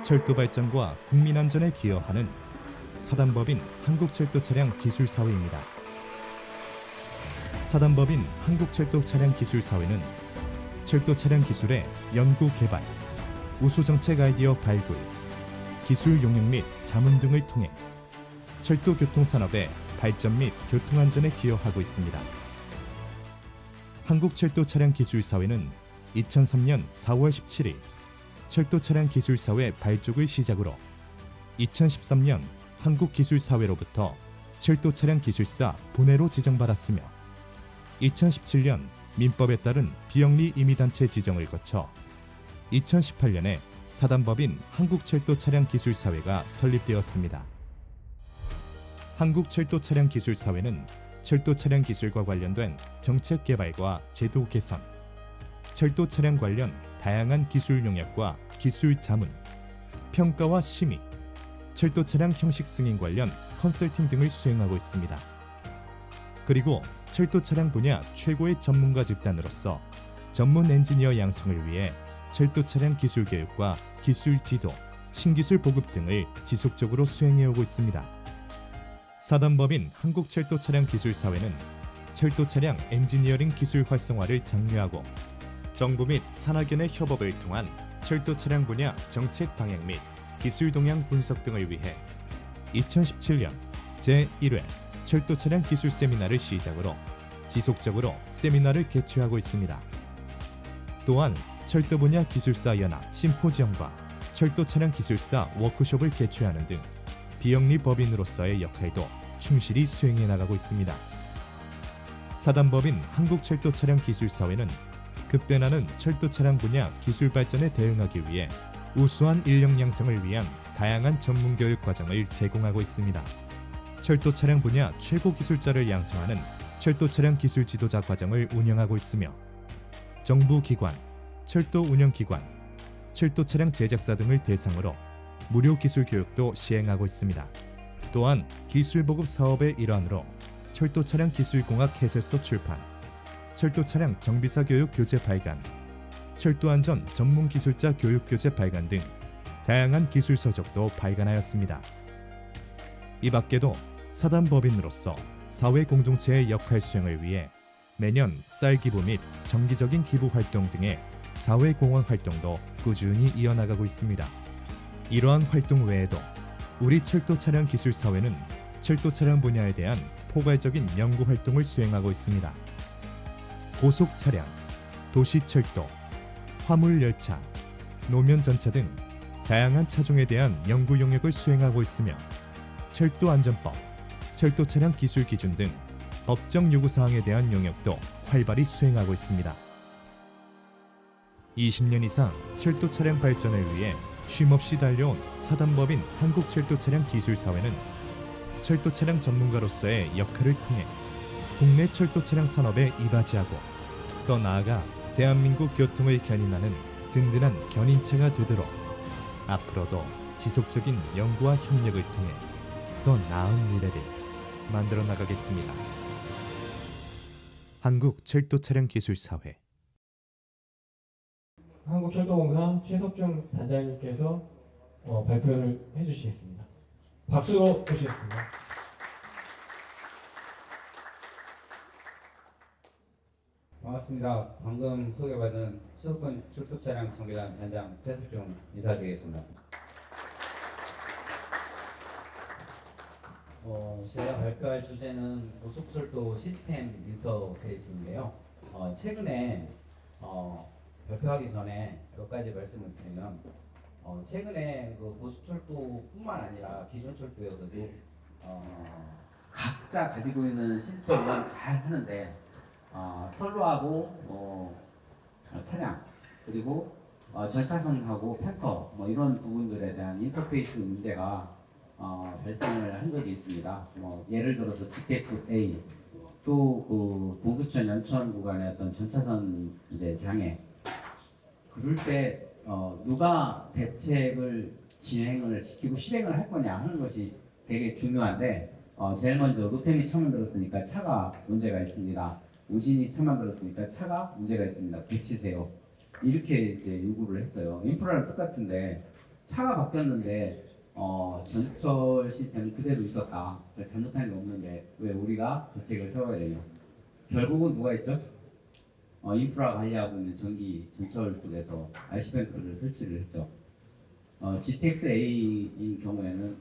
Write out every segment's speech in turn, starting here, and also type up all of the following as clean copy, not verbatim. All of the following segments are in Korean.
철도 발전과 국민 안전에 기여하는 사단법인 한국철도차량기술사회입니다. 사단법인 한국철도차량기술사회는 철도 차량 기술의 연구 개발, 우수 정책 아이디어 발굴, 기술 용역 및 자문 등을 통해 철도 교통 산업의 발전 및 교통 안전에 기여하고 있습니다. 한국철도차량기술사회는 2003년 4월 17일 철도차량기술사회 발족을 시작으로 2013년 한국기술사회로부터 철도차량기술사 본회로 지정받았으며 2017년 민법에 따른 비영리 임의단체 지정을 거쳐 2018년에 사단법인 한국철도차량기술사회가 설립되었습니다. 한국철도차량기술사회는 철도차량 기술과 관련된 정책 개발과 제도 개선, 철도차량 관련 다양한 기술 용역과 기술 자문, 평가와 심의, 철도차량 형식 승인 관련 컨설팅 등을 수행하고 있습니다. 그리고 철도차량 분야 최고의 전문가 집단으로서 전문 엔지니어 양성을 위해 철도차량 기술 교육과 기술 지도, 신기술 보급 등을 지속적으로 수행해오고 있습니다. 사단법인 한국철도차량기술사회는 철도차량 엔지니어링 기술 활성화를 장려하고 정부 및 산학연의 협업을 통한 철도차량 분야 정책 방향 및 기술 동향 분석 등을 위해 2017년 제1회 철도차량 기술 세미나를 시작으로 지속적으로 세미나를 개최하고 있습니다. 또한 철도 분야 기술사 연합 심포지엄과 철도차량 기술사 워크숍을 개최하는 등 비영리 법인으로서의 역할도 충실히 수행해 나가고 있습니다. 사단법인 한국철도차량기술사회는 급변하는 철도차량 분야 기술 발전에 대응하기 위해 우수한 인력 양성을 위한 다양한 전문 교육 과정을 제공하고 있습니다. 철도차량 분야 최고 기술자를 양성하는 철도차량 기술 지도자 과정을 운영하고 있으며 정부 기관, 철도 운영 기관, 철도차량 제작사 등을 대상으로 무료 기술 교육도 시행하고 있습니다. 또한 기술 보급 사업의 일환으로 철도차량 기술공학 해설서 출판, 철도차량 정비사 교육 교재 발간, 철도안전 전문 기술자 교육 교재 발간 등 다양한 기술 서적도 발간하였습니다. 이 밖에도 사단법인으로서 사회 공동체의 역할 수행을 위해 매년 쌀 기부 및 정기적인 기부 활동 등의 사회 공헌 활동도 꾸준히 이어나가고 있습니다. 이러한 활동 외에도 우리 철도차량기술사회는 철도차량 분야에 대한 포괄적인 연구 활동을 수행하고 있습니다. 고속차량, 도시철도, 화물열차, 노면전차 등 다양한 차종에 대한 연구 용역을 수행하고 있으며 철도안전법, 철도차량 기술 기준 등 법정 요구사항에 대한 용역도 활발히 수행하고 있습니다. 20년 이상 철도차량 발전을 위해 쉼없이 달려온 사단법인 한국철도차량기술사회는 철도차량 전문가로서의 역할을 통해 국내 철도차량 산업에 이바지하고 더 나아가 대한민국 교통을 견인하는 든든한 견인체가 되도록 앞으로도 지속적인 연구와 협력을 통해 더 나은 미래를 만들어 나가겠습니다. 한국철도차량기술사회 한국철도공사 최석중 단장님께서 발표를 해주시겠습니다. 박수로 모시겠습니다. 반갑습니다. 방금 소개받은 수도권 철도차량 정비단 단장 최석중 인사드리겠습니다. 제가 발표할 주제는 고속철도 시스템 인터페이스인데요. 최근에 발표하기 전에 몇 가지 말씀을 드리면 최근에 그 고속철도뿐만 아니라 기존 철도에서도 각자 가지고 있는 시스템은 잘 하는데 선로하고 차량 그리고 전차선하고 펜터 이런 부분들에 대한 인터페이스 문제가 발생을 한 것이 있습니다. 예를 들어서 GTF-A 또 그 동두천 연천 구간의 어떤 전차선 이제 장애 그럴 때 누가 대책을 진행을 시키고 실행을 할 거냐 하는 것이 되게 중요한데 제일 먼저 루템이 처음 들었으니까 차가 문제가 있습니다. 우진이 처음 들었으니까 차가 문제가 있습니다. 고치세요. 이렇게 이제 요구를 했어요. 인프라는 똑같은데 차가 바뀌었는데 전철 시스템은 그대로 있었다. 그러니까 잘못한 게 없는데 왜 우리가 대책을 세워야 되냐? 결국은 누가 했죠? 인프라 관리하고 있는 전기 전철 쪽에서 RC뱅크를 설치를 했죠. GTX-A인 경우에는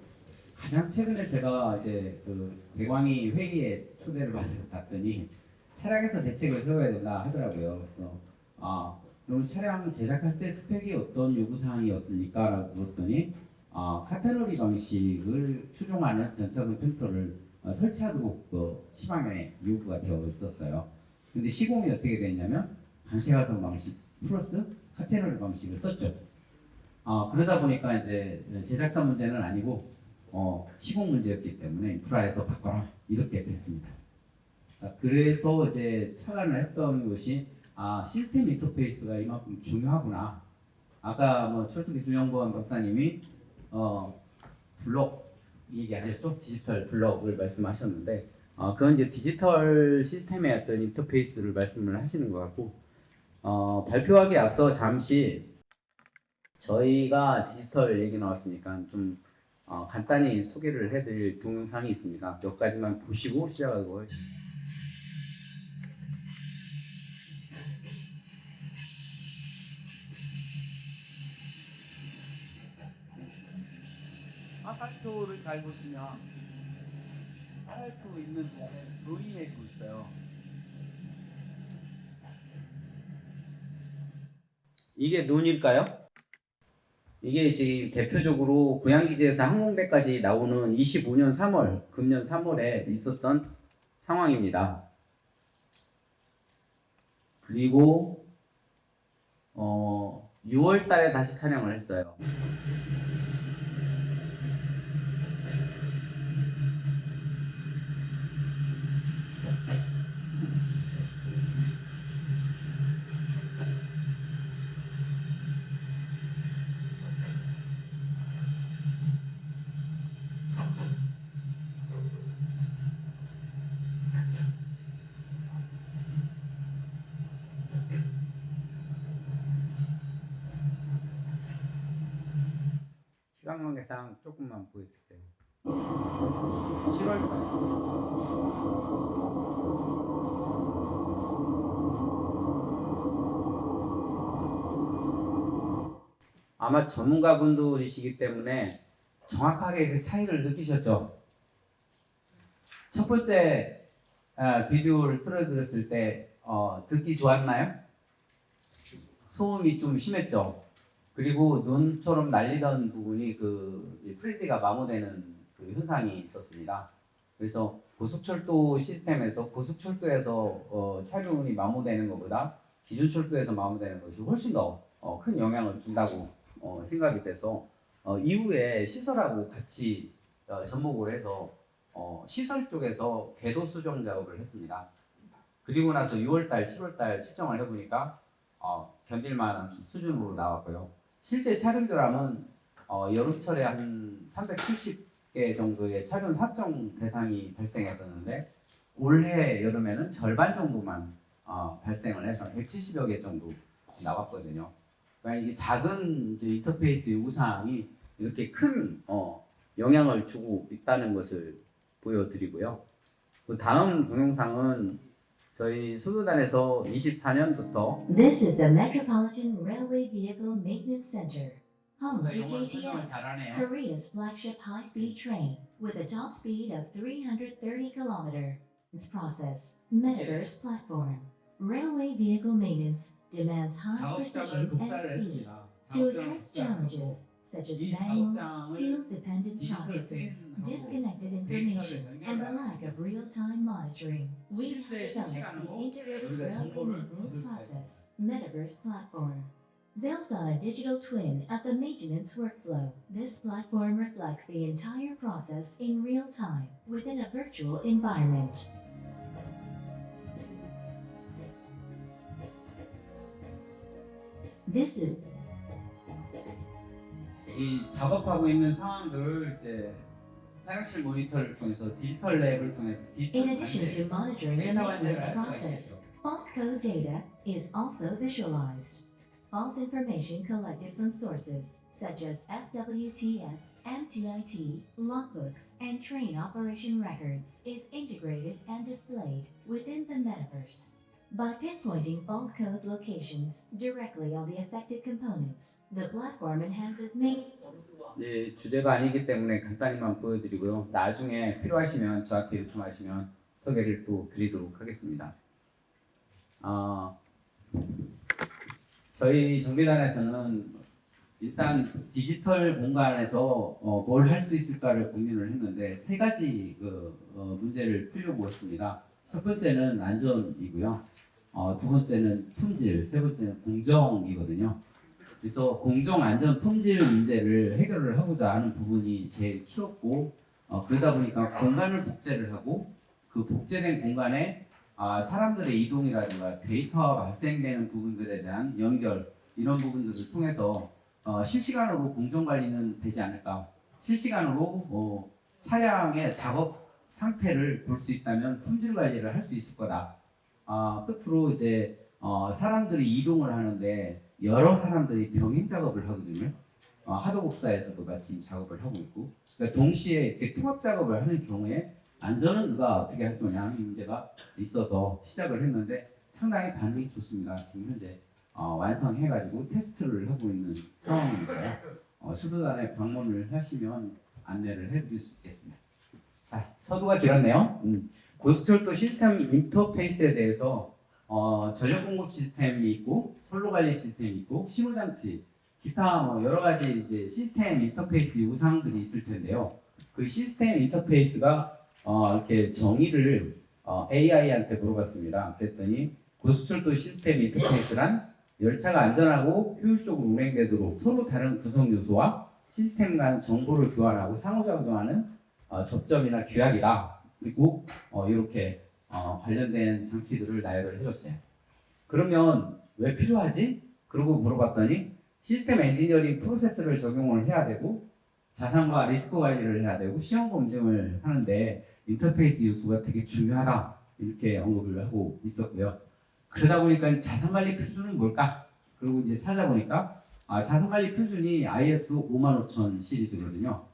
가장 최근에 제가 이제 그 대광이 회의에 초대를 받았더니 차량에서 대책을 세워야 된다 하더라고요. 그래서 그럼 차량 제작할 때 스펙이 어떤 요구사항이었습니까? 라고 물었더니 카테고리 방식을 추종하는 전차선 펜터를 설치하도록 시방에 요구가 되어 있었어요. 근데 시공이 어떻게 됐냐면 방시가선 방식 플러스 카테고리 방식을 썼죠. 그러다 보니까 이제 제작사 문제는 아니고 시공 문제였기 때문에 인프라에서 바꿔라 이렇게 됐습니다. 그래서 이제 차관을 했던 것이 시스템 인터페이스가 이만큼 중요하구나. 아까 뭐 철도기술연구원 박사님이 블록 얘기하셨죠? 디지털 블록을 말씀하셨는데 그건 이제 디지털 시스템의 어떤 인터페이스를 말씀을 하시는 것 같고 발표하기 앞서 잠시 저희가 디지털 얘기 나왔으니까 좀 간단히 소개를 해드릴 동영상이 있습니다. 몇 가지만 보시고 시작하고 화살표를 잘 보시면 화살표 있는 부분에 눈이 내리고 있어요. 이게 눈일까요? 이게 지금 대표적으로 고양기지에서 항공대까지 나오는 25년 3월, 금년 3월에 있었던 상황입니다. 그리고 6월 달에 다시 촬영을 했어요. 시간 관계상 조금만 보여드릴게요. 7월 아마 전문가분들이시기 때문에 정확하게 그 차이를 느끼셨죠? 첫 번째 비디오를 틀어드렸을 때 듣기 좋았나요? 소음이 좀 심했죠? 그리고 눈처럼 날리던 부분이 그 프리디가 마모되는 그 현상이 있었습니다. 그래서 고속철도 시스템에서 고속철도에서 차량이 마모되는 것보다 기존철도에서 마모되는 것이 훨씬 더 큰 영향을 준다고 생각이 돼서 이후에 시설하고 같이 접목을 해서 시설 쪽에서 궤도 수정 작업을 했습니다. 그리고 나서 6월달, 7월달 측정을 해보니까 견딜만한 수준으로 나왔고요. 실제 차량들하면 여름철에 한 370개 정도의 차량 사정 대상이 발생했었는데 올해 여름에는 절반 정도만 발생을 해서 170여 개 정도 나왔거든요. 그러니까 이게 작은 인터페이스 요구사항이 이렇게 큰 영향을 주고 있다는 것을 보여드리고요. 그 다음 동영상은 저희 수도단에서 24년부터 This is the Metropolitan Railway Vehicle Maintenance Center, home to 영어를 설명을 KTX, 잘하네요. Korea's flagship high-speed train, with a top speed of 330 km. Its process, Metaverse platform. Railway vehicle maintenance demands high 작업장을 precision and 독달을 speed 했습니다. to address challenges such as 이 manual, 작업장을 field-dependent 디지털 processes, 세인하고 disconnected 데이터를 information, and the 연결하는 lack of real-time monitoring. We have 실제 developed 실시간으로 the integrated 우리가 railway 정보를 maintenance 얻을 수 process, Metaverse platform. Built on a digital twin of the maintenance workflow, this platform reflects the entire process in real time within a virtual environment. This is 이 작업하고 있는 상황들을 이제 사용실 모니터를 통해서 디지털 랩을 통해서 in addition to monitoring the 데이터 관리를 maintenance 할 수가 process. 있겠죠. Fault code data is also visualized. Fault information collected from sources such as FWTS, MTIT, logbooks, and train operation records, is integrated and displayed within the metaverse. By pinpointing fault code locations directly on the affected components, the platform enhances 네, 주제가 아니기 때문에 간단히만 보여드리고요. 나중에 필요하시면 저한테 요청하시면 소개를 또 드리도록 하겠습니다. 저희 정비단에서는 일단 디지털 공간에서 뭘 할 수 있을까를 고민을 했는데 세 가지 문제를 풀려고 했습니다. 첫 번째는 안전이고요. 두 번째는 품질, 세 번째는 공정이거든요. 그래서 공정, 안전, 품질 문제를 해결을 하고자 하는 부분이 제일 키웠고 그러다 보니까 공간을 복제를 하고 그 복제된 공간에 사람들의 이동이라든가 데이터가 발생되는 부분들에 대한 연결 이런 부분들을 통해서 실시간으로 공정 관리는 되지 않을까. 실시간으로 차량의 작업 상태를 볼 수 있다면 품질 관리를 할 수 있을 거다. 끝으로 이제 사람들이 이동을 하는데 여러 사람들이 병행 작업을 하거든요. 하도급사에서도 마침 작업을 하고 있고, 그러니까 동시에 이렇게 통합 작업을 하는 경우에 안전은 누가 어떻게 할 거냐 이 문제가 있어서 시작을 했는데 상당히 반응이 좋습니다. 지금 현재 완성해가지고 테스트를 하고 있는 상황인데요. 수도단에 방문을 하시면 안내를 해드릴 수 있겠습니다. 자, 서두가 길었네요. 고속철도 시스템 인터페이스에 대해서 전력 공급 시스템이 있고 선로 관리 시스템이 있고 신호장치 기타 여러 가지 이제 시스템 인터페이스 요구사항들이 있을 텐데요. 그 시스템 인터페이스가 이렇게 정의를 AI한테 물어봤습니다. 그랬더니 고속철도 시스템 인터페이스란 열차가 안전하고 효율적으로 운행되도록 서로 다른 구성 요소와 시스템 간 정보를 교환하고 상호작용하는 접점이나 규약이다. 그리고 이렇게 관련된 장치들을 나열을 해줬어요. 그러면 왜 필요하지? 그러고 물어봤더니 시스템 엔지니어링 프로세스를 적용을 해야 되고 자산과 리스크 관리를 해야 되고 시험 검증을 하는데 인터페이스 요소가 되게 중요하다 이렇게 언급을 하고 있었고요. 그러다 보니까 자산관리 표준은 뭘까? 그리고 이제 찾아보니까 자산관리 표준이 ISO 55000 시리즈거든요.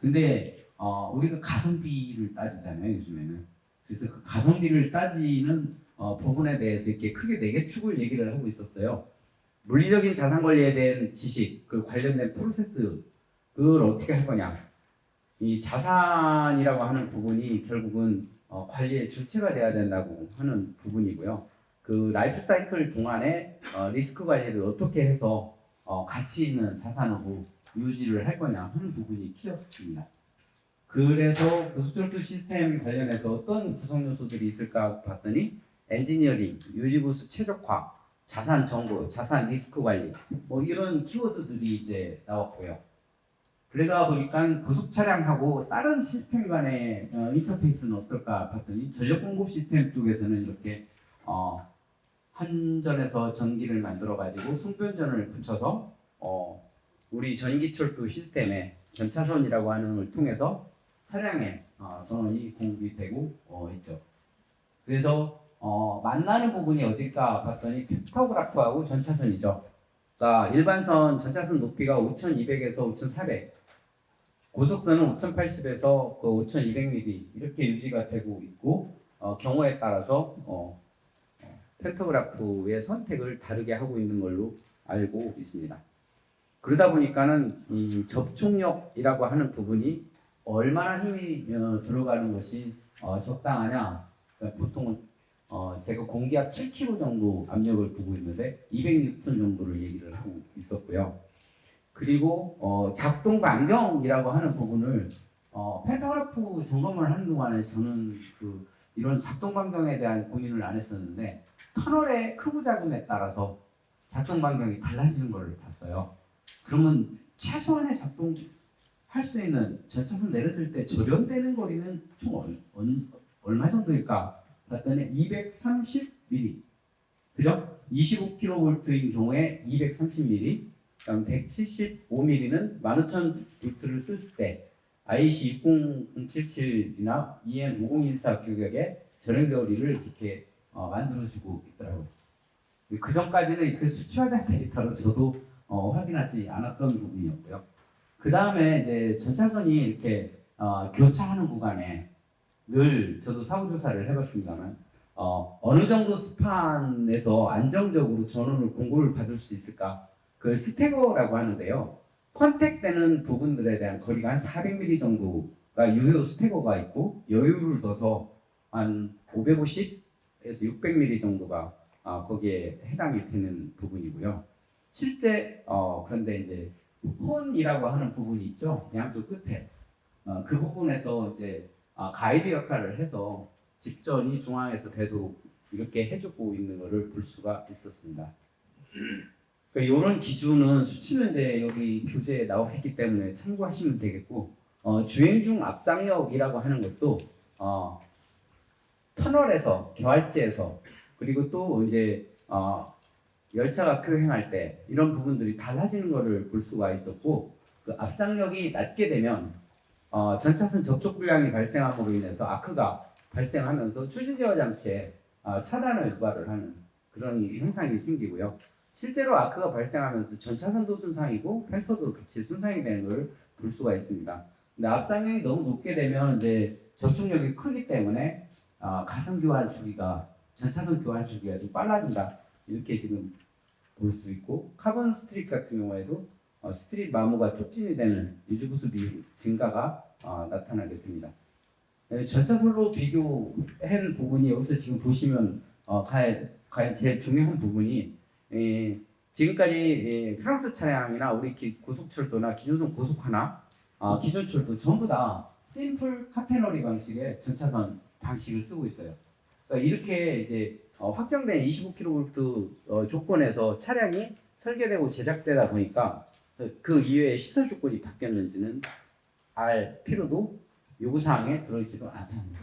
근데 우리가 가성비를 따지잖아요 요즘에는. 그래서 그 가성비를 따지는 부분에 대해서 이렇게 크게 4개 축을 얘기를 하고 있었어요. 물리적인 자산 관리에 대한 지식, 그 관련된 프로세스, 그걸 어떻게 할 거냐. 이 자산이라고 하는 부분이 결국은 관리의 주체가 돼야 된다고 하는 부분이고요. 그 라이프 사이클 동안에 리스크 관리를 어떻게 해서 가치 있는 자산으로 유지를 할 거냐 하는 부분이 키였습니다. 그래서 고속철도 시스템 관련해서 어떤 구성 요소들이 있을까 봤더니 엔지니어링, 유지보수 최적화, 자산 정보, 자산 리스크 관리 이런 키워드들이 이제 나왔고요. 그러다 보니까 고속 차량하고 다른 시스템 간의 인터페이스는 어떨까 봤더니 전력 공급 시스템 쪽에서는 이렇게 한전에서 전기를 만들어 가지고 송변전을 붙여서 우리 전기철도 시스템에 전차선이라고 하는 걸 통해서 차량에 전원이 공급이 되고 있죠. 그래서 만나는 부분이 어딜까 봤더니 펜타그라프하고 전차선이죠. 그러니까 일반선 전차선 높이가 5200에서 5400, 고속선은 5080에서 5200mm 이렇게 유지가 되고 있고 경우에 따라서 펜타그라프의 선택을 다르게 하고 있는 걸로 알고 있습니다. 그러다 보니까는 이 접촉력이라고 하는 부분이 얼마나 힘이 들어가는 것이 적당하냐. 그러니까 보통 제가 공기압 7kg 정도 압력을 보고 있는데 200N 정도를 얘기를 하고 있었고요. 그리고 작동 반경이라고 하는 부분을 펜타그래프 점검을 하는 동안에 저는 이런 작동 반경에 대한 고민을 안 했었는데 터널의 크고 작음에 따라서 작동 반경이 달라지는 걸 봤어요. 그러면 최소한의 작동 할 수 있는 전차선 내렸을 때 절연되는 거리는 총 얼마 정도일까? 봤더니 230mm, 그죠? 25kV인 경우에 230mm, 그다음 175mm는 15,000V를 쓸 때 IEC 60077이나 EN 5014 규격의 절연 거리를 이렇게 만들어주고 있더라고요. 그 전까지는 이렇게 수치화된 데이터로 저도 확인하지 않았던 부분이었고요. 그 다음에 이제 전차선이 이렇게 교차하는 구간에 늘 저도 사후 조사를 해봤습니다만 어느 정도 스판에서 안정적으로 전원을 공급을 받을 수 있을까? 그 스태거라고 하는데요. 컨택되는 부분들에 대한 거리가 한 400mm 정도가 유효 스태거가 있고 여유를 둬서 한 550에서 600mm 정도가 거기에 해당이 되는 부분이고요. 실제 그런데 이제 혼이라고 하는 부분이 있죠. 양쪽 끝에 그 부분에서 이제 가이드 역할을 해서 직전이 중앙에서 되도록 이렇게 해주고 있는 것을 볼 수가 있었습니다. 이런 기준은 수치는 이제 여기 교재에 나와 있기 때문에 참고하시면 되겠고 주행 중 앞상역이라고 하는 것도 터널에서 개활지에서 그리고 또 이제 열차가 교행할 때 이런 부분들이 달라지는 것을 볼 수가 있었고 그 앞상역이 낮게 되면 전차선 접촉 불량이 발생함으로 인해서 아크가 발생하면서 추진 제어 장치에 차단을 유발을 하는 그런 현상이 생기고요. 실제로 아크가 발생하면서 전차선도 손상이고 펜터도 같이 손상이 되는 걸 볼 수가 있습니다. 근데 앞상역이 너무 높게 되면 이제 접촉력이 크기 때문에 가성 교환 주기가 전차선 교환 주기가 좀 빨라진다 이렇게 지금 볼 수 있고 카본 스트립 같은 경우에도 스트립 마모가 촉진이 되는 유지보수비 증가가 나타나게 됩니다. 전차선로 비교한 부분이 여기서 지금 보시면 과연 제일 중요한 부분이 지금까지 프랑스 차량이나 우리 고속철도나 기존선 고속화나 기존철도 전부 다 심플 카테너리 방식의 전차선 방식을 쓰고 있어요. 그러니까 이렇게 이제 확정된 25kV 조건에서 차량이 설계되고 제작되다 보니까 그 이외의 시설 조건이 바뀌었는지는 알 필요도 요구사항에 들어있지도 않답니다.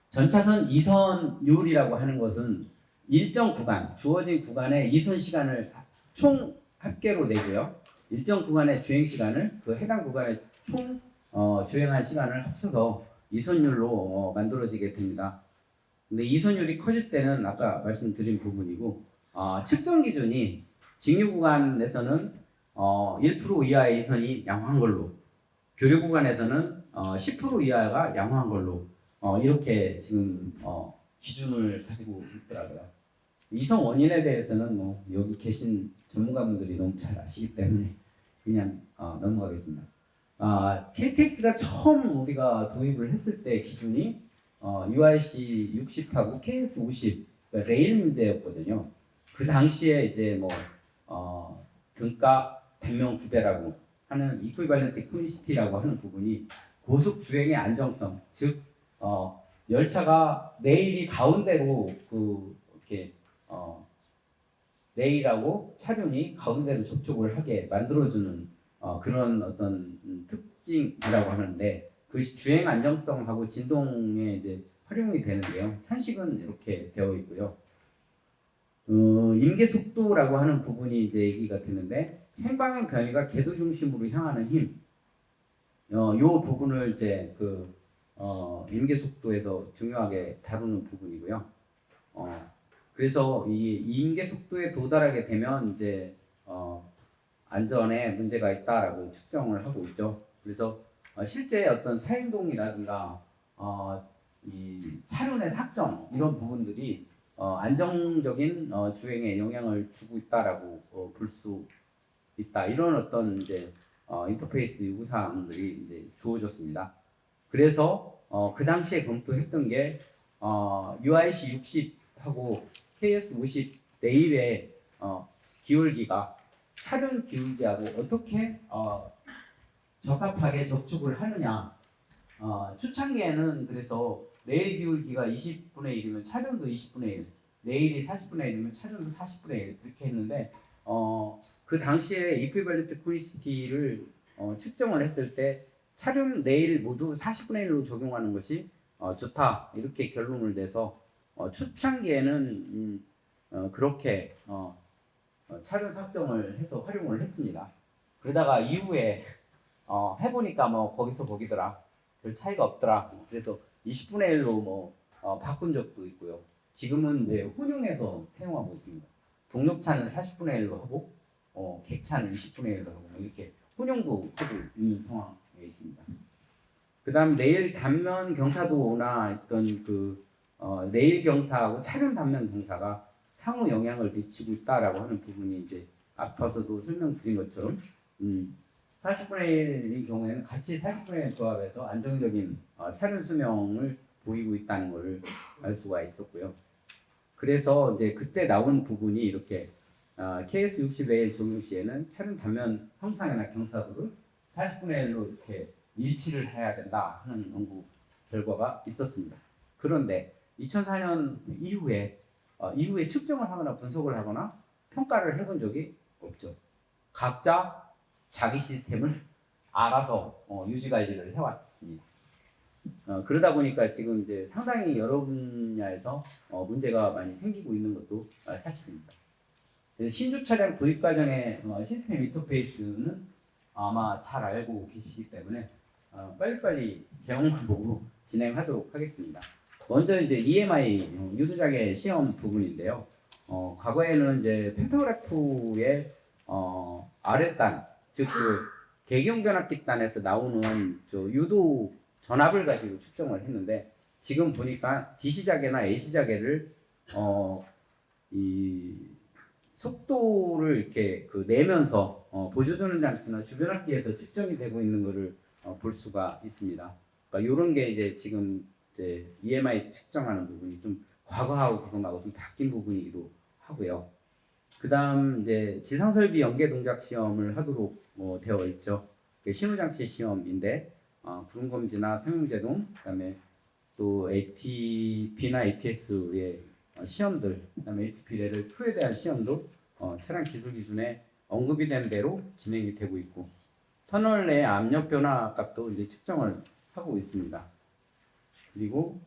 전차선 이선율이라고 하는 것은 일정 구간, 주어진 구간의 이선 시간을 총 합계로 내고요. 일정 구간의 주행 시간을 그 해당 구간의 총 주행한 시간을 합쳐서 이선율로 만들어지게 됩니다. 근데 이선율이 커질 때는 아까 말씀드린 부분이고 측정 기준이 직류 구간에서는 1% 이하의 이선이 양호한 걸로 교류 구간에서는 10% 이하가 양호한 걸로 이렇게 지금 기준을 가지고 있더라고요. 이성 원인에 대해서는 뭐 여기 계신 전문가분들이 너무 잘 아시기 때문에 그냥 넘어가겠습니다. KTX가 처음 우리가 도입을 했을 때 기준이 UIC 60하고 KS 50 그러니까 레일 문제였거든요. 그 당시에 이제 뭐 등가 단명 구배라고 하는 이퀴발런트 이코니시티라고 하는 부분이 고속 주행의 안정성, 즉 열차가 레일이 가운데로 이렇게 레일하고 차륜이 가운데로 접촉을 하게 만들어주는 그런 어떤 특징이라고 하는데 그것이 주행 안정성하고 진동에 이제 활용이 되는데요. 산식은 이렇게 되어 있고요. 임계 속도라고 하는 부분이 이제 얘기가 되는데 행방향 변이가 궤도 중심으로 향하는 힘, 요 부분을 이제 임계 속도에서 중요하게 다루는 부분이고요. 그래서 이 임계 속도에 도달하게 되면 이제 안전에 문제가 있다라고 측정을 하고 있죠. 그래서 실제 어떤 사행동이라든가 이 차륜의 삭정 이런 부분들이 안정적인 주행에 영향을 주고 있다라고 볼 수 있다. 이런 어떤 이제 인터페이스 요구 사항들이 이제 주어졌습니다. 그래서 그 당시에 검토했던 게 UIC 60하고 KS 50 레일의 기울기가 차륜 기울기하고 어떻게 적합하게 접촉을 하느냐. 초창기에는 그래서 레일 기울기가 20분의 1이면 차륜도 20분의 1, 레일이 40분의 1이면 차륜도 40분의 1 이렇게 했는데 그 당시에 이퀴발런트 코니시티를 측정을 했을 때 차륜, 레일 모두 40분의 1로 적용하는 것이 좋다 이렇게 결론을 내서 초창기에는 그렇게 차륜 삭정을 해서 활용을 했습니다. 그러다가 이후에 해보니까 뭐 거기서 거기더라. 별 차이가 없더라. 그래서 20분의 1로 뭐 바꾼 적도 있고요. 지금은 이제 혼용해서 사용하고 있습니다. 동력차는 40분의 1로 하고 객차는 20분의 1로 하고 뭐 이렇게 혼용도 하고 있는 상황에 있습니다. 그다음 레일 단면 경사도나 어떤 레일 경사하고 차량 단면 경사가 상호 영향을 미치고 있다라고 하는 부분이 이제 앞서서도 설명드린 것처럼 40분의 1의 경우에는 같이 40분의 1 조합해서 안정적인 차량 수명을 보이고 있다는 것을 알 수가 있었고요. 그래서 이제 그때 나온 부분이 이렇게 KS60A 적용 시에는 차량 단면 형상이나 경사도를 40분의 1로 이렇게 일치를 해야 된다 하는 연구 결과가 있었습니다. 그런데 2004년 이후에 측정을 하거나 분석을 하거나 평가를 해본 적이 없죠. 각자 자기 시스템을 알아서 유지 관리를 해왔습니다. 그러다 보니까 지금 이제 상당히 여러 분야에서 문제가 많이 생기고 있는 것도 사실입니다. 신주 차량 도입 과정의 시스템 인터페이스는 아마 잘 알고 계시기 때문에 빨리빨리 제목만 보고 진행하도록 하겠습니다. 먼저 이제 EMI 유도자계 시험 부분인데요. 과거에는 이제 펜타그래프의 아랫단, 즉 그 계기형 변압기단에서 나오는 유도 전압을 가지고 측정을 했는데 지금 보니까 DC 자계나 AC 자계를 이 속도를 이렇게 내면서 보조전원 장치나 주변압기에서 측정이 되고 있는 것을 볼 수가 있습니다. 그러니까 이런 게 이제 지금 이제 EMI 측정하는 부분이 좀 과거하고 지금하고 좀 바뀐 부분이기도 하고요. 그다음 이제 지상설비 연계 동작 시험을 하도록 되어 있죠. 신호장치 시험인데 구름검지나 상용제동, 그다음에 또 ATP나 ATS의 시험들, 그다음에 ATP 레벨 2에 대한 시험도 차량 기술 기준에 언급이 된 대로 진행이 되고 있고 터널 내 압력 변화 값도 이제 측정을 하고 있습니다. 그리고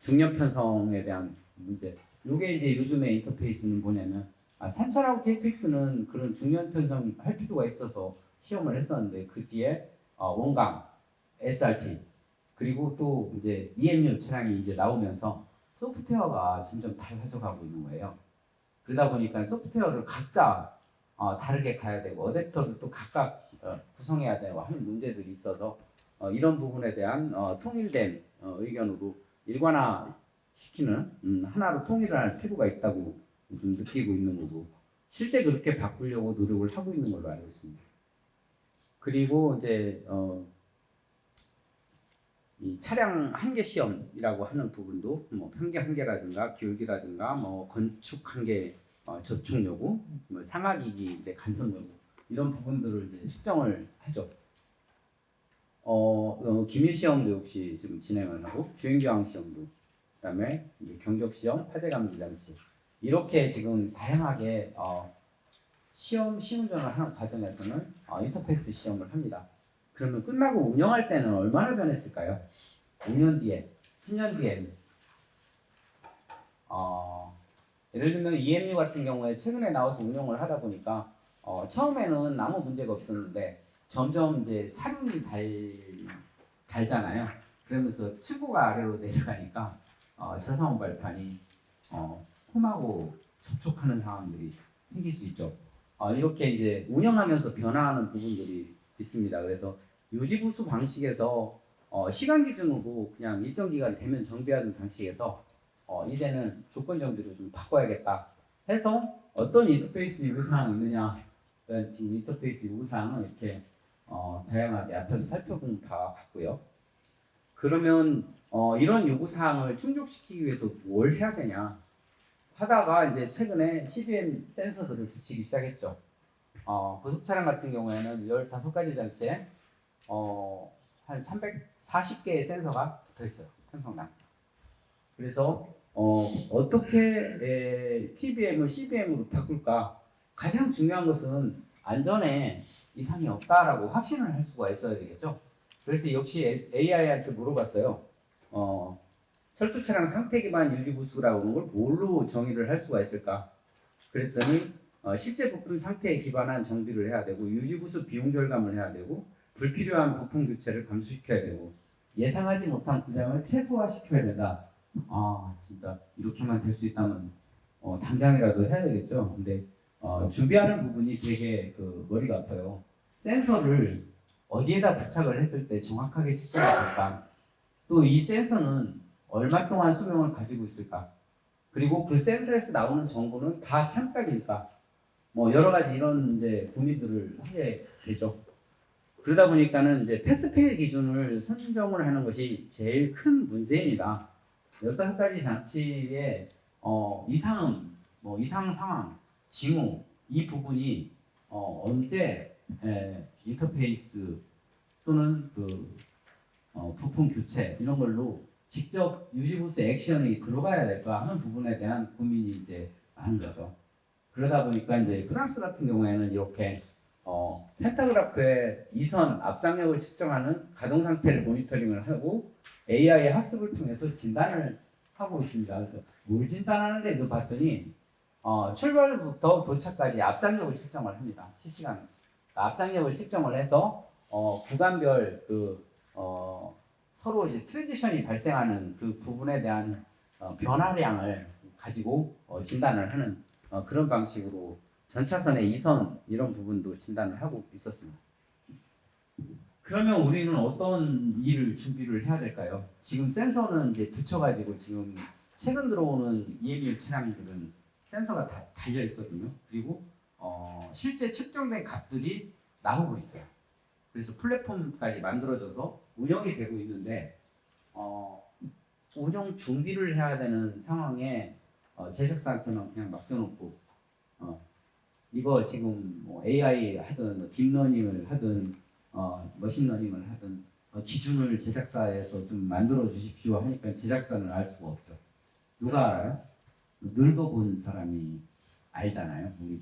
중력 편성에 대한 문제. 이게 이제 요즘의 인터페이스는 뭐냐면 산차라고 KPX는 그런 중력 편성 할 필요가 있어서 시험을 했었는데 그 뒤에 원강, SRT 그리고 또 이제 EMU 차량이 이제 나오면서 소프트웨어가 점점 달라져가고 있는 거예요. 그러다 보니까 소프트웨어를 각자 다르게 가야 되고 어댑터도 또 각각 구성해야 되고 하는 문제들이 있어서 이런 부분에 대한 통일된 의견으로 일관화시키는 하나로 통일을 할 필요가 있다고 좀 느끼고 있는 거고 실제 그렇게 바꾸려고 노력을 하고 있는 걸로 알고 있습니다. 그리고 이제 이 차량 한계 시험이라고 하는 부분도 뭐 편계 한계라든가 기울기라든가 뭐 건축 한계 접촉 여부, 뭐 상하기기 이제 간섭 여부 이런 부분들을 이제 측정을 하죠. 기밀 시험도 역시 지금 진행을 하고 주행교황 시험도 그다음에 이제 경적 시험, 화재 감지 장치 이렇게 지금 다양하게 시험 운전을 하는 과정에서는 인터페이스 시험을 합니다. 그러면 끝나고 운영할 때는 얼마나 변했을까요? 5년 뒤에, 10년 뒤에 예를 들면 EMU 같은 경우에 최근에 나와서 운영을 하다 보니까 처음에는 아무 문제가 없었는데 점점 이제 차륜이 달잖아요. 그러면서 층고가 아래로 내려가니까 저상원 발판이 홈하고 접촉하는 상황들이 생길 수 있죠. 이렇게 이제 운영하면서 변화하는 부분들이 있습니다. 그래서 유지부수 방식에서 시간 기준으로 그냥 일정 기간 되면 정비하는 방식에서 이제는 조건 정비를 좀 바꿔야겠다 해서 어떤 인터페이스 요구사항이 있느냐 지금 인터페이스 요구사항은 이렇게 다양하게 앞에서 살펴본 바와 같고요. 그러면 이런 요구사항을 충족시키기 위해서 뭘 해야 되냐 하다가 이제 최근에 CBM 센서들을 붙이기 시작했죠. 고속 차량 같은 경우에는 15가지 장치에 한 340개의 센서가 붙어 있어요. 편성량. 그래서 어떻게 TBM을 CBM으로 바꿀까? 가장 중요한 것은 안전에 이상이 없다라고 확신을 할 수가 있어야 되겠죠. 그래서 역시 AI한테 물어봤어요. 철도 차량 상태 기반 유지 부수라고 하는 걸 뭘로 정의를 할 수가 있을까? 그랬더니 실제 부품 상태에 기반한 정비를 해야 되고 유지 부수 비용 절감을 해야 되고 불필요한 부품 교체를 감소시켜야 되고 예상하지 못한故障을 최소화시켜야 된다. 진짜 이렇게만 될 수 있다면 당장이라도 해야 되겠죠. 근데 준비하는 부분이 되게 그 머리가 아파요. 센서를 어디에다 부착을 했을 때 정확하게 측정이 될까? 또 이 센서는 얼마 동안 수명을 가지고 있을까? 그리고 그 센서에서 나오는 정보는 다 참perf일까? 뭐 여러 가지 이런 이제 고민들을 하게 되죠. 그러다 보니까는 이제 패스페일 기준을 선정을 하는 것이 제일 큰 문제입니다. 15가지 장치의 이상, 뭐 이상 상황, 징후 이 부분이 언제 인터페이스 또는 그 부품 교체 이런 걸로 직접 유지보수 액션이 들어가야 될까 하는 부분에 대한 고민이 이제 많은 거죠. 그러다 보니까 이제 프랑스 같은 경우에는 이렇게 펜타그래프의 이선 압상력을 측정하는 가동 상태를 모니터링을 하고 AI의 학습을 통해서 진단을 하고 있습니다. 그래서 뭘 진단하는데 봤더니 출발부터 도착까지 압상력을 측정을 합니다. 실시간 압상력을 측정을 해서 구간별 서로 이제 트랜지션이 발생하는 그 부분에 대한 변화량을 가지고 진단을 하는 그런 방식으로 전차선의 이선 이런 부분도 진단을 하고 있었습니다. 그러면 우리는 어떤 일을 준비를 해야 될까요? 지금 센서는 이제 붙여가지고 지금 최근 들어오는 EMU 차량들은 센서가 다 달려 있거든요. 그리고 실제 측정된 값들이 나오고 있어요. 그래서 플랫폼까지 만들어져서 운영이 되고 있는데 운영 준비를 해야 되는 상황에 제작사한테는 그냥 맡겨놓고 이거 지금 뭐 AI 하든 뭐 딥러닝을 하든 머신러닝을 하든 기준을 제작사에서 좀 만들어 주십시오 하니까 제작사는 알 수가 없죠. 누가 알아요? 늙어본 사람이 알잖아요. 우리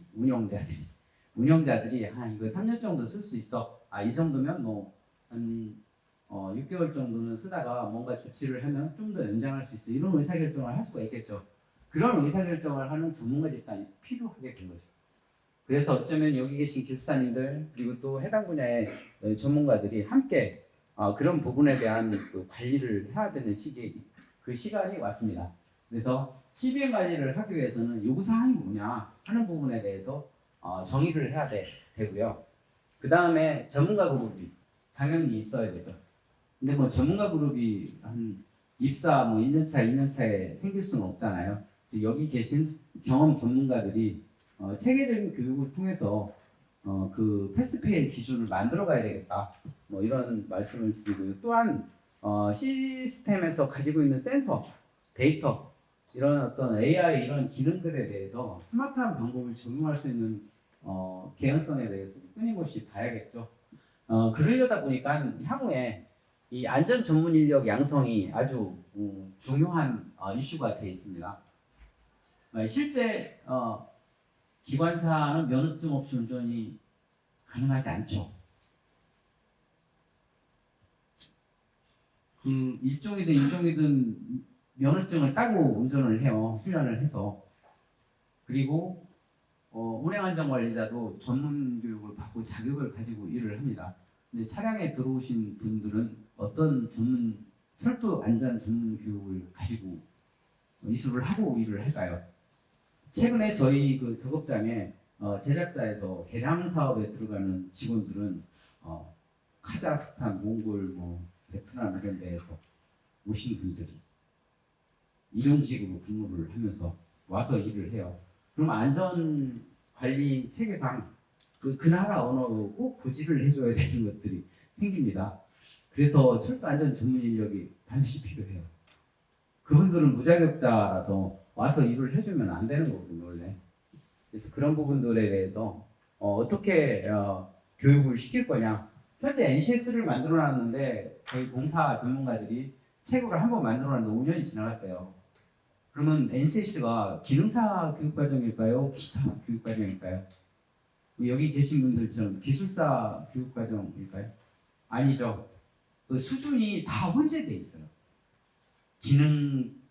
운영자들이 이거 3년 정도 쓸 수 있어. 이 정도면 뭐 한 6개월 정도는 쓰다가 뭔가 조치를 하면 좀 더 연장할 수 있어. 이런 의사결정을 할 수가 있겠죠. 그런 의사결정을 하는 전문가 집단이 필요하게 된 거죠. 그래서 어쩌면 여기 계신 기술사님들 그리고 또 해당 분야의 전문가들이 함께 그런 부분에 대한 그 관리를 해야 되는 그 시간이 왔습니다. 그래서 CBM 관리를 하기 위해서는 요구사항이 뭐냐 하는 부분에 대해서 정의를 해야 되고요. 그 다음에 전문가 그룹이 당연히 있어야 되죠. 근데 뭐 전문가 그룹이 한 입사 뭐 1년차, 2년차에 생길 수는 없잖아요. 그래서 여기 계신 경험 전문가들이 체계적인 교육을 통해서 그 패스페일 기준을 만들어 가야 되겠다. 뭐 이런 말씀을 드리고요. 또한 시스템에서 가지고 있는 센서, 데이터 이런 어떤 AI 이런 기능들에 대해서 스마트한 방법을 적용할 수 있는 개연성에 대해서 끊임없이 봐야겠죠. 그러려다 보니까 향후에 이 안전 전문 인력 양성이 아주 중요한 이슈가 되어 있습니다. 실제 기관사는 면허증 없이 운전이 가능하지 않죠. 일종이든 인종이든 면허증을 따고 운전을 해요. 훈련을 해서. 그리고 운행안전관리자도 전문 교육을 받고 자격을 가지고 일을 합니다. 근데 차량에 들어오신 분들은 어떤 철도 안전 전문 교육을 가지고 이수를 하고 일을 할까요? 최근에 저희 그 작업장에 제작사에서 개량 사업에 들어가는 직원들은 카자흐스탄, 몽골, 뭐 베트남 이런 데에서 오신 분들이 일용직으로 근무를 하면서 와서 일을 해요. 그럼 안전 관리 체계상 그 나라 언어로 꼭 고지를 해줘야 되는 것들이 생깁니다. 그래서 철도 안전 전문 인력이 반드시 필요해요. 그분들은 무자격자라서 와서 일을 해주면 안 되는 거거든요, 원래. 그래서 그런 부분들에 대해서 어떻게 교육을 시킬 거냐. 현재 NCS를 만들어놨는데 저희 공사 전문가들이 체구를 한번 만들어놨는데 5년이 지나갔어요. 그러면 NCS가 기능사 교육과정일까요? 기사 교육과정일까요? 여기 계신 분들처럼 기술사 교육과정일까요? 아니죠. 그 수준이 다 혼재돼 있어요.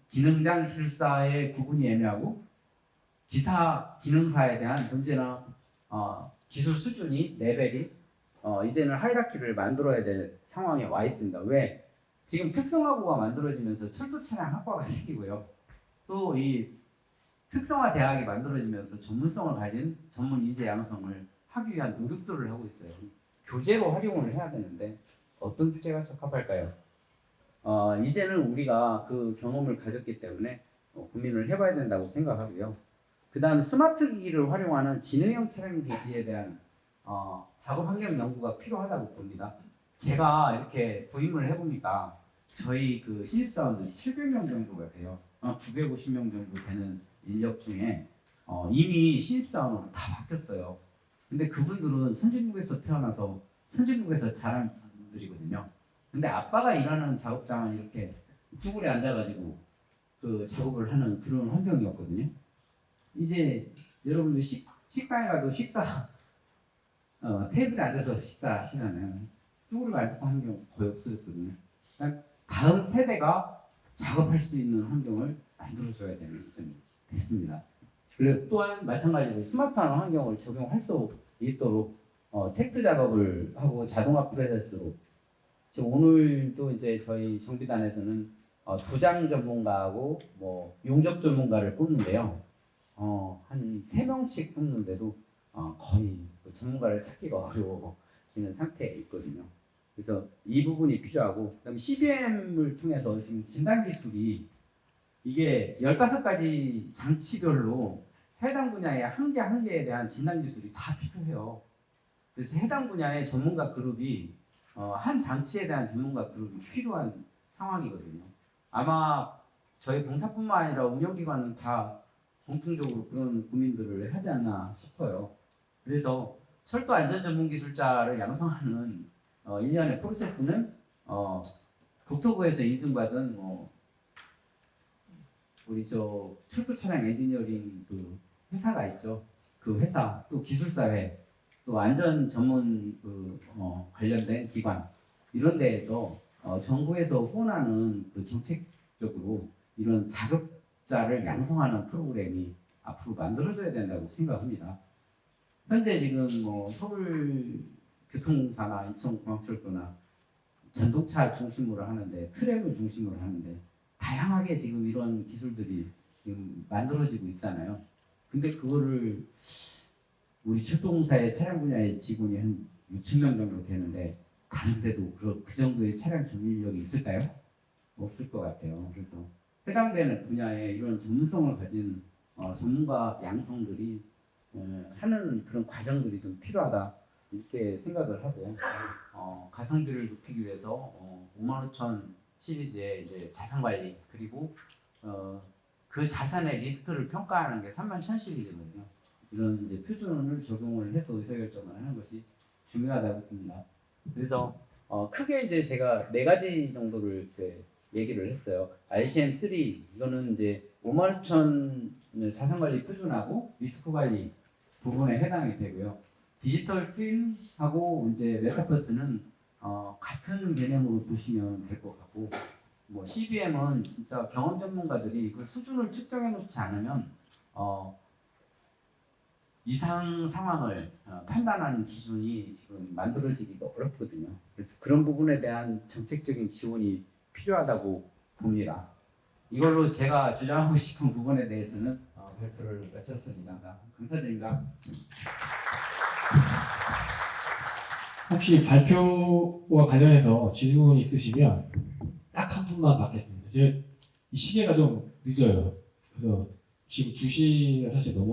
기능장 기술사의 구분이 애매하고 기능사에 대한 언제나 기술 수준이 레벨이 이제는 하이라키를 만들어야 될 상황에 와 있습니다. 왜? 지금 특성화고가 만들어지면서 철도 차량 학과가 생기고요. 또 이 특성화 대학이 만들어지면서 전문성을 가진 전문 인재 양성을 하기 위한 노력들을 하고 있어요. 교재로 활용을 해야 되는데 어떤 교재가 적합할까요? 이제는 우리가 그 경험을 가졌기 때문에 고민을 해봐야 된다고 생각하고요. 그 다음 스마트 기기를 활용하는 지능형 차량 기기에 대한 작업 환경 연구가 필요하다고 봅니다. 제가 이렇게 부임을 해보니까 저희 그 신입사원들이 700명 정도가 돼요. 950명 정도 되는 인력 중에 이미 신입사원으로 다 바뀌었어요. 근데 그분들은 선진국에서 태어나서 선진국에서 자란 분들이거든요. 근데 아빠가 일하는 작업장은 이렇게 쭈그려 앉아가지고 그 작업을 하는 그런 환경이었거든요. 이제 여러분들 식당에 가도 테이블에 앉아서 식사하시면은 쭈그려 앉아서 하는 경우 거의 없었거든요. 그러니까 다음 세대가 작업할 수 있는 환경을 만들어줘야 되는 시점이 됐습니다. 그리고 또한 마찬가지로 스마트한 환경을 적용할 수 있도록 텍트 작업을 하고 자동화 프로세스로 지금 오늘도 이제 저희 정비단에서는 도장 전문가하고 뭐 용접 전문가를 뽑는데요. 한 3명씩 뽑는데도 거의 그 전문가를 찾기가 어려워지는 상태에 있거든요. 그래서 이 부분이 필요하고, 그다음에 CBM을 통해서 지금 진단 기술이 이게 15가지 장치별로 해당 분야의 한 개 한 개에 대한 진단 기술이 다 필요해요. 그래서 해당 분야의 전문가 그룹이 한 장치에 대한 전문가 그룹이 필요한 상황이거든요. 아마 저희 봉사뿐만 아니라 운영기관은 다 공통적으로 그런 고민들을 하지 않나 싶어요. 그래서 철도 안전 전문 기술자를 양성하는 일련의 프로세스는 국토부에서 인증받은 우리 저 철도 차량 엔지니어링 그 회사가 있죠. 그 회사 또 기술사회 또 안전 전문 관련된 기관 이런 데에서 정부에서 후원하는 그 정책적으로 이런 자격자를 양성하는 프로그램이 앞으로 만들어져야 된다고 생각합니다. 현재 지금 서울 교통공사나 인천공항철도나 전동차 중심으로 하는데 트램을 중심으로 하는데 다양하게 지금 이런 기술들이 지금 만들어지고 있잖아요. 근데 그거를 우리 철도공사의 차량 분야의 직원이 한 6,000명 정도 되는데 다른데도 그 정도의 차량 전문 인력이 있을까요? 없을 것 같아요. 그래서 해당되는 분야에 이런 전문성을 가진 전문가 양성들이 하는 그런 과정들이 좀 필요하다 이렇게 생각을 하고 가성비를 높이기 위해서 55,000 시리즈의 이제 자산 관리 그리고 그 자산의 리스크를 평가하는 게 31,000 시리즈거든요. 이런 이제 표준을 적용을 해서 의사결정을 하는 것이 중요하다고 봅니다. 그래서 크게 이제 제가 4가지 정도를 얘기를 했어요. RCM3 이거는 이제 55,000 자산관리 표준하고 리스크관리 부분에 해당이 되고요. 디지털 트윈하고 이제 메타버스는 같은 개념으로 보시면 될 것 같고, 뭐 CBM은 진짜 경험 전문가들이 그 수준을 측정해 놓지 않으면 이상 상황을 판단하는 기준이 지금 만들어지기가 어렵거든요. 그래서 그런 부분에 대한 정책적인 지원이 필요하다고 봅니다. 이걸로 제가 주장하고 싶은 부분에 대해서는 발표를 마쳤습니다. 감사드립니다. 혹시 발표와 관련해서 질문 있으시면 딱 한 분만 받겠습니다. 이 시계가 좀 늦어요. 그래서 지금 2시가 사실 넘어